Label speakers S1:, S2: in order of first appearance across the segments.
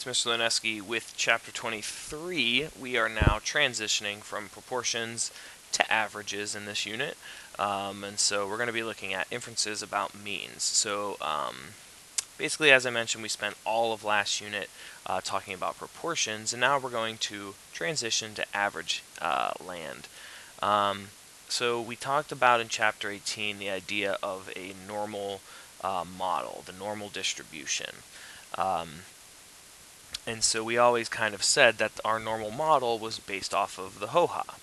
S1: it's Mr. Lineski with Chapter 23. We are now transitioning from proportions to averages in this unit. And so we're going to be looking at inferences about means. So basically, as I mentioned, we spent all of last unit talking about proportions, and now we're going to transition to average land. So we talked about in Chapter 18 the idea of a normal model, the normal distribution. And so we always kind of said that our normal model was based off of the HOHA.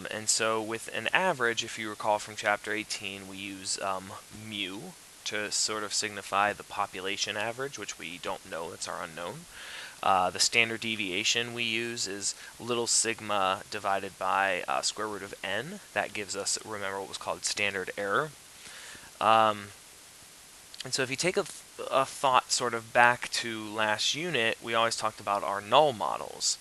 S1: And so with an average, if you recall from Chapter 18, we use mu to sort of signify the population average, which we don't know, that's our unknown. The standard deviation we use is little sigma divided by square root of n. That gives us, remember, what was called standard error. And so if you take a thought sort of back to last unit, we always talked about our null models.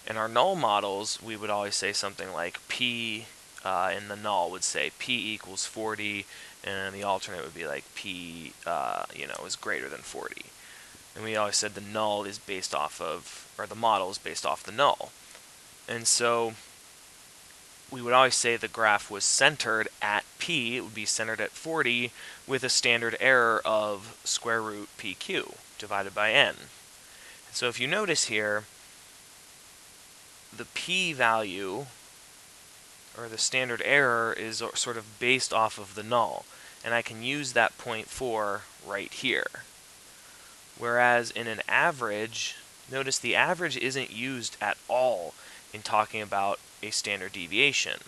S1: In our null models, we would always say something like P in the null would say P equals 40, and the alternate would be like P is greater than 40. And we always said the null is based off of, or the model is based off the null. And so we would always say the graph was centered at P, it would be centered at 40 with a standard error of square root PQ divided by N. And so if you notice here, the P value, or the standard error, is sort of based off of the null. And I can use that 0.4 right here. Whereas in an average, notice the average isn't used at all in talking about a standard deviation.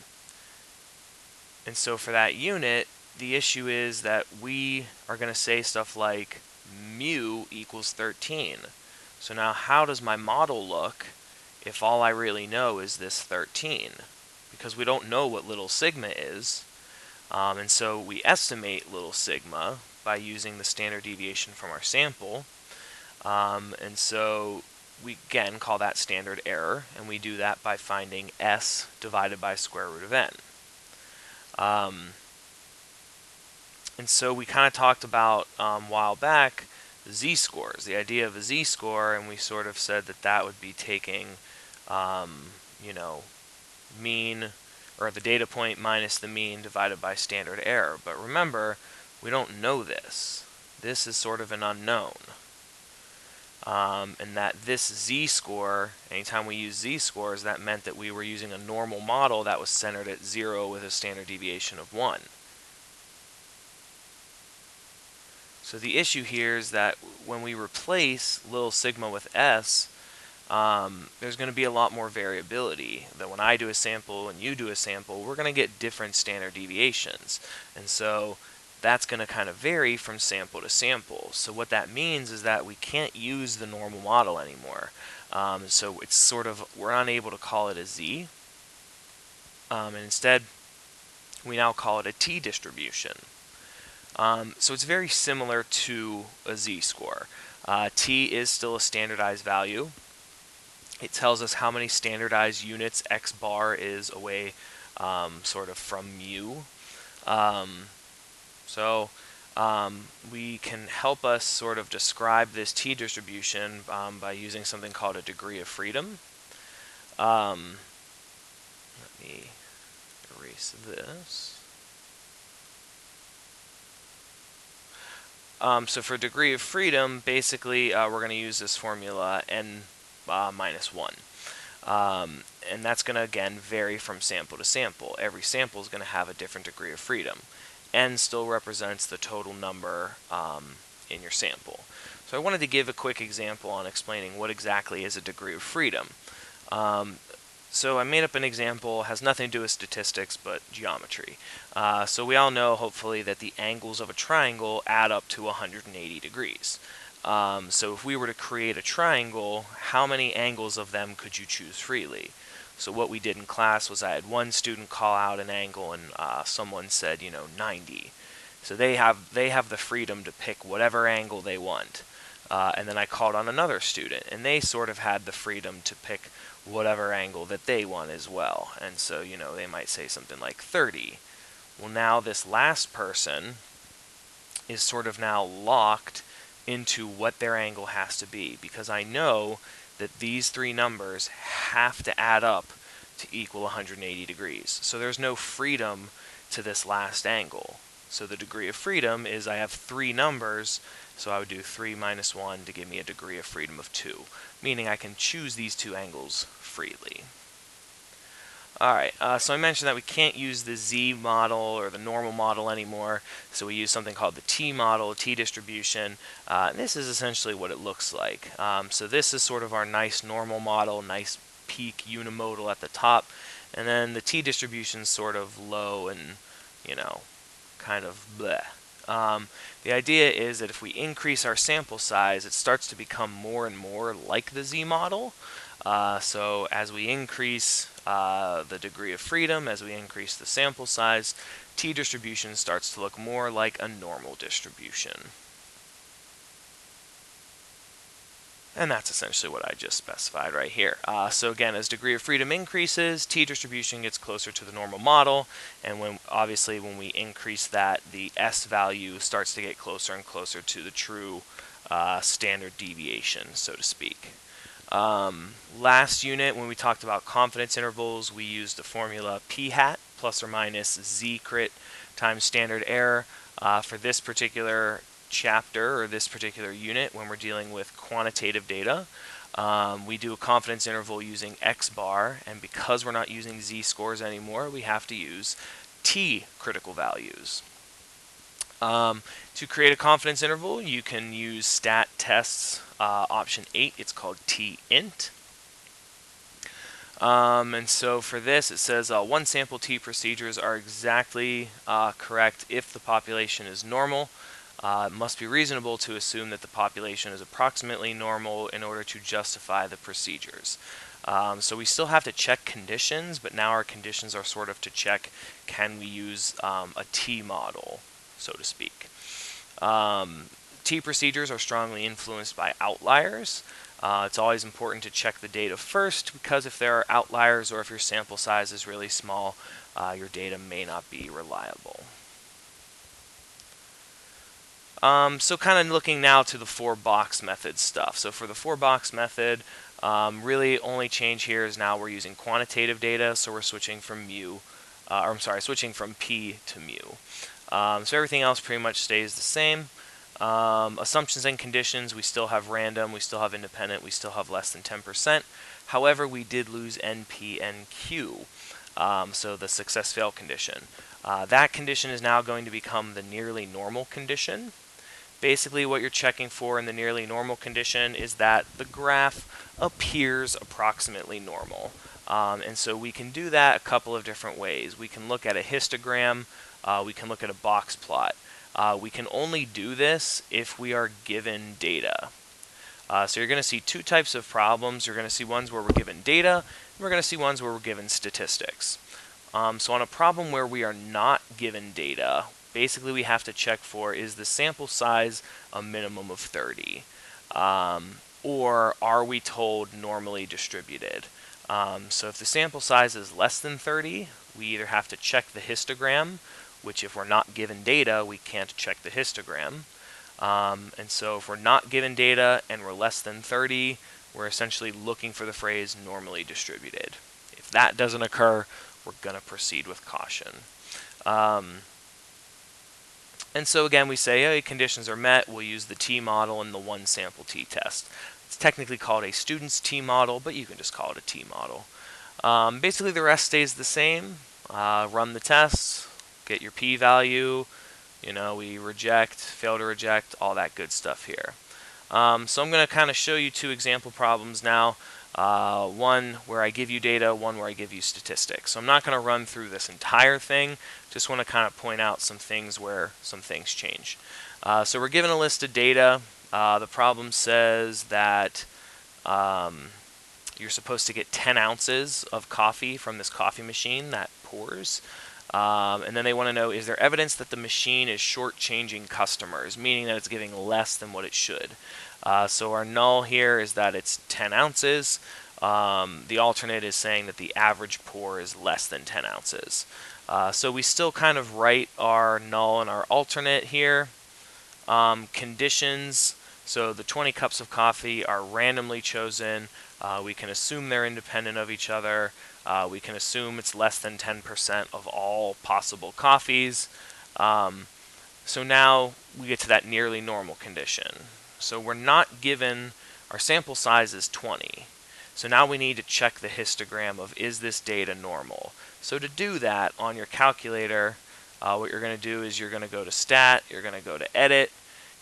S1: And so for that unit, the issue is that we are going to say stuff like mu equals 13. So now how does my model look if all I really know is this 13? Because we don't know what little sigma is. And so we estimate little sigma by using the standard deviation from our sample. And so we again call that standard error, and we do that by finding s divided by square root of n. And so we kind of talked about a while back z-scores, the idea of a z-score, and we sort of said that that would be taking mean, or the data point minus the mean divided by standard error. But remember, we don't know this. This is sort of an unknown. And that this z-score, anytime we use z-scores, that meant that we were using a normal model that was centered at 0 with a standard deviation of 1. So the issue here is that when we replace little sigma with s, there's going to be a lot more variability. That when I do a sample and you do a sample, we're going to get different standard deviations. And so that's going to kind of vary from sample to sample. So what that means is that we can't use the normal model anymore. So it's sort of, we're unable to call it a z. And instead, we now call it a t distribution. So it's very similar to a z-score. T is still a standardized value. It tells us how many standardized units x bar is away sort of from mu. So we can help us sort of describe this t distribution by using something called a degree of freedom. Let me erase this. So for degree of freedom, basically we're going to use this formula n minus 1. And that's going to, again, vary from sample to sample. Every sample is going to have a different degree of freedom. N still represents the total number in your sample. So I wanted to give a quick example on explaining what exactly is a degree of freedom. So I made up an example, has nothing to do with statistics, but geometry. So we all know, hopefully, that the angles of a triangle add up to 180 degrees. So if we were to create a triangle, how many angles of them could you choose freely? So what we did in class was I had one student call out an angle, and someone said, 90. So they have the freedom to pick whatever angle they want. And then I called on another student, and they sort of had the freedom to pick whatever angle that they want as well. And so, they might say something like 30. Well, now this last person is sort of now locked into what their angle has to be, because I know that these three numbers have to add up to equal 180 degrees. So there's no freedom to this last angle. So the degree of freedom is I have three numbers, so I would do 3 minus 1 to give me a degree of freedom of 2, meaning I can choose these two angles freely. Alright, so I mentioned that we can't use the Z model or the normal model anymore, so we use something called the T model, T distribution. And this is essentially what it looks like. So this is sort of our nice normal model, nice peak unimodal at the top, and then the T distribution is sort of low and, you know, kind of bleh. The idea is that if we increase our sample size, it starts to become more and more like the Z model. So as we increase the degree of freedom, as we increase the sample size, T distribution starts to look more like a normal distribution. And that's essentially what I just specified right here. So again, as degree of freedom increases, T distribution gets closer to the normal model, and obviously when we increase that, the S value starts to get closer and closer to the true standard deviation, so to speak. Last unit, when we talked about confidence intervals, we used the formula p hat plus or minus z crit times standard error. For this particular chapter or this particular unit, when we're dealing with quantitative data, we do a confidence interval using x bar, and because we're not using z scores anymore, we have to use t critical values. To create a confidence interval, you can use stat tests option 8. It's called t-int. And so for this, it says one sample t procedures are exactly correct if the population is normal. It must be reasonable to assume that the population is approximately normal in order to justify the procedures. So we still have to check conditions, but now our conditions are sort of to check, can we use a T model, so to speak. T procedures are strongly influenced by outliers. It's always important to check the data first, because if there are outliers or if your sample size is really small, your data may not be reliable. So kind of looking now to the Fourbox method stuff. So for the Fourbox method, really only change here is now we're using quantitative data, so we're switching from switching from P to mu. So everything else pretty much stays the same. Assumptions and conditions, we still have random, we still have independent, we still have less than 10%. However, we did lose NP and Q, so the success-fail condition. That condition is now going to become the nearly normal condition. Basically, what you're checking for in the nearly normal condition is that the graph appears approximately normal. And so we can do that a couple of different ways. We can look at a histogram, we can look at a box plot. We can only do this if we are given data. So you're going to see two types of problems. You're going to see ones where we're given data, and we're going to see ones where we're given statistics. So on a problem where we are not given data, basically we have to check for, is the sample size a minimum of 30? Or are we told normally distributed? So if the sample size is less than 30, we either have to check the histogram, which if we're not given data, we can't check the histogram. And so if we're not given data and we're less than 30, we're essentially looking for the phrase normally distributed. If that doesn't occur, we're going to proceed with caution. And so again, we say, hey, conditions are met, we'll use the T model and the one sample T test. It's technically called a student's T model, but you can just call it a T model. Basically, the rest stays the same. Run the tests, get your p-value, we reject, fail to reject, all that good stuff here. So I'm going to kind of show you two example problems now. One where I give you data, one where I give you statistics. So I'm not going to run through this entire thing, just want to kind of point out some things where some things change. So we're given a list of data. The problem says that you're supposed to get 10 ounces of coffee from this coffee machine that pours. And then they want to know, is there evidence that the machine is shortchanging customers, meaning that it's giving less than what it should? So our null here is that it's 10 ounces. The alternate is saying that the average pour is less than 10 ounces. So we still kind of write our null and our alternate here. Conditions, So the 20 cups of coffee are randomly chosen. We can assume they're independent of each other. We can assume it's less than 10% of all possible coffees. So now we get to that nearly normal condition. So we're not given, our sample size is 20. So now we need to check the histogram of, is this data normal? So to do that on your calculator, what you're going to do is you're going to go to Stat, you're going to go to Edit,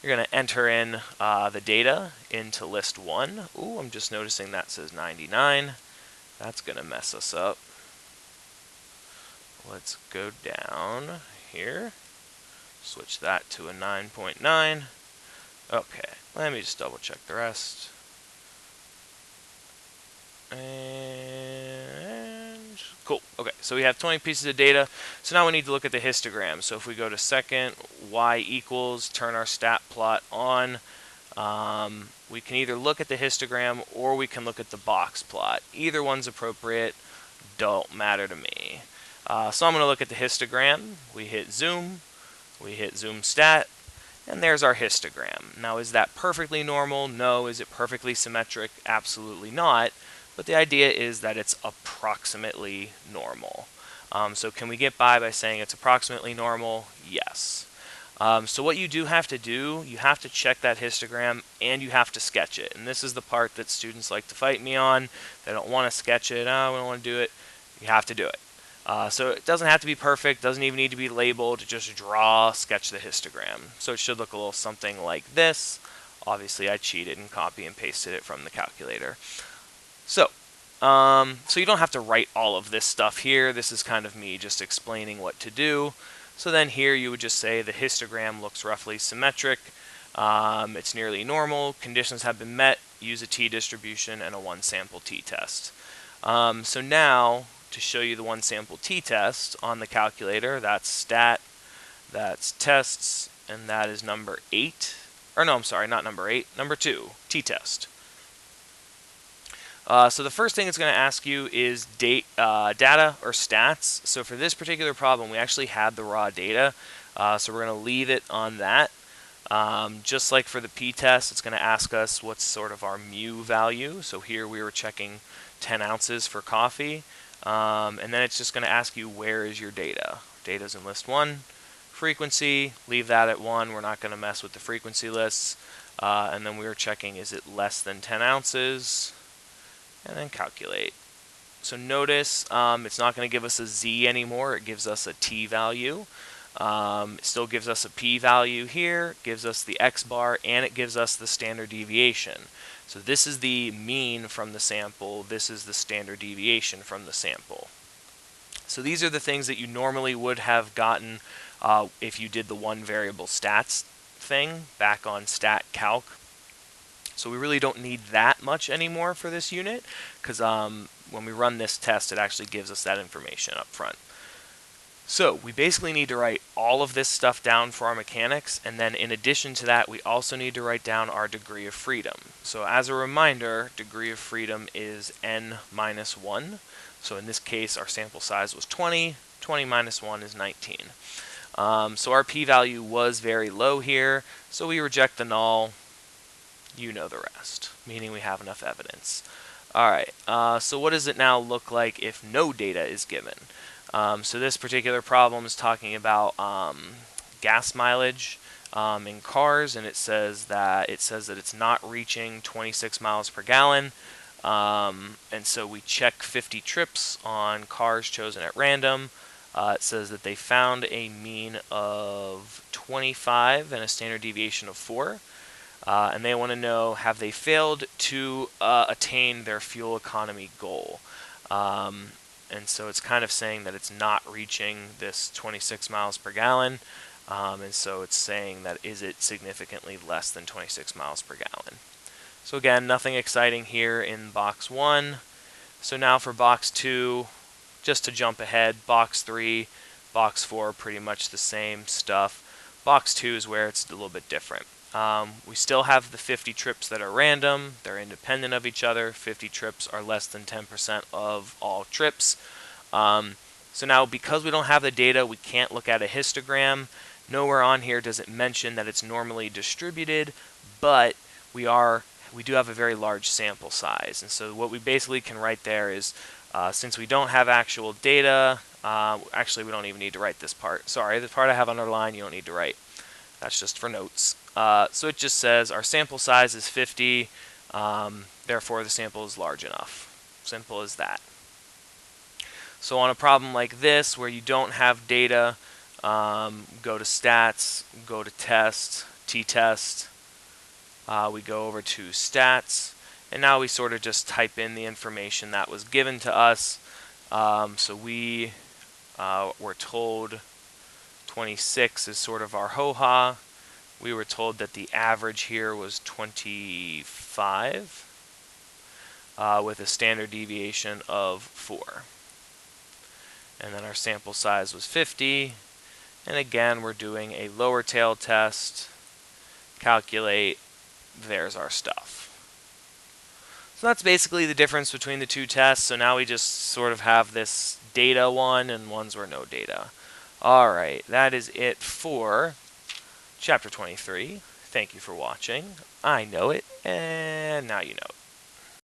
S1: you're going to enter in the data into list 1. Ooh, I'm just noticing that says 99. That's going to mess us up. Let's go down here. Switch that to a 9.9. Okay, let me just double check the rest. And cool. Okay, so we have 20 pieces of data. So now we need to look at the histogram. So if we go to second, y equals, turn our stat plot on, we can either look at the histogram or we can look at the box plot. Either one's appropriate, don't matter to me. So I'm going to look at the histogram. We hit zoom, we hit zoom stat, and there's our histogram. Now, is that perfectly normal? No. Is it perfectly symmetric? Absolutely not. But the idea is that it's approximately normal. So can we get by saying it's approximately normal? Yes. So what you do have to do, you have to check that histogram and you have to sketch it. And this is the part that students like to fight me on. They don't want to sketch it. Oh, we don't want to do it. You have to do it. So it doesn't have to be perfect, doesn't even need to be labeled, just sketch the histogram. So it should look a little something like this. Obviously I cheated and copy and pasted it from the calculator. So you don't have to write all of this stuff here. This is kind of me just explaining what to do. So then here you would just say the histogram looks roughly symmetric. It's nearly normal. Conditions have been met. Use a t-distribution and a one-sample t-test. So now, to show you the one-sample t-test on the calculator, that's stat, that's tests, and that is number 8. Or no, I'm sorry, not number 8, number 2, t-test. So the first thing it's going to ask you is data or stats. So for this particular problem, we actually had the raw data, so we're going to leave it on that. Just like for the p-test, it's going to ask us what's sort of our mu value. So here we were checking 10 ounces for coffee, and then it's just going to ask you where is your data. Data's in list 1. Frequency, leave that at 1. We're not going to mess with the frequency lists. And then we were checking, is it less than 10 ounces? And then calculate. So notice it's not going to give us a z anymore. It gives us a t value. It still gives us a p value here, gives us the x bar, and it gives us the standard deviation. So this is the mean from the sample. This is the standard deviation from the sample. So these are the things that you normally would have gotten if you did the one variable stats thing back on stat calc. So we really don't need that much anymore for this unit because when we run this test, it actually gives us that information up front. So we basically need to write all of this stuff down for our mechanics, and then in addition to that, we also need to write down our degree of freedom. So as a reminder, degree of freedom is n minus 1. So in this case, our sample size was 20. 20 minus 1 is 19. So our p-value was very low here, so we reject the null. You know the rest, meaning we have enough evidence. Alright, so what does it now look like if no data is given? So this particular problem is talking about gas mileage in cars, and it says that it's not reaching 26 miles per gallon. And so we check 50 trips on cars chosen at random. It says that they found a mean of 25 and a standard deviation of 4. And they want to know, have they failed to attain their fuel economy goal? And so it's kind of saying that it's not reaching this 26 miles per gallon. And so it's saying that is it significantly less than 26 miles per gallon. So again, nothing exciting here in box 1. So now for box 2, just to jump ahead, box 3, box 4, pretty much the same stuff. Box 2 is where it's a little bit different. We still have the 50 trips that are random. They're independent of each other. 50 trips are less than 10% of all trips. So now because we don't have the data, we can't look at a histogram. Nowhere on here does it mention that it's normally distributed, but we do have a very large sample size. And so what we basically can write there is, since we don't have actual data, actually we don't even need to write this part. Sorry, the part I have underlined you don't need to write. That's just for notes. So it just says our sample size is 50, therefore the sample is large enough. Simple as that. So on a problem like this, where you don't have data, go to stats, go to test, t-test. We go over to stats, and now we sort of just type in the information that was given to us. So we were told 26 is sort of our ho-ha. We were told that the average here was 25 with a standard deviation of 4. And then our sample size was 50. And again, we're doing a lower tail test. Calculate. There's our stuff. So that's basically the difference between the two tests. So now we just sort of have this data one and ones where no data. Alright, that is it for Chapter 23. Thank you for watching. I know it, and now you know it.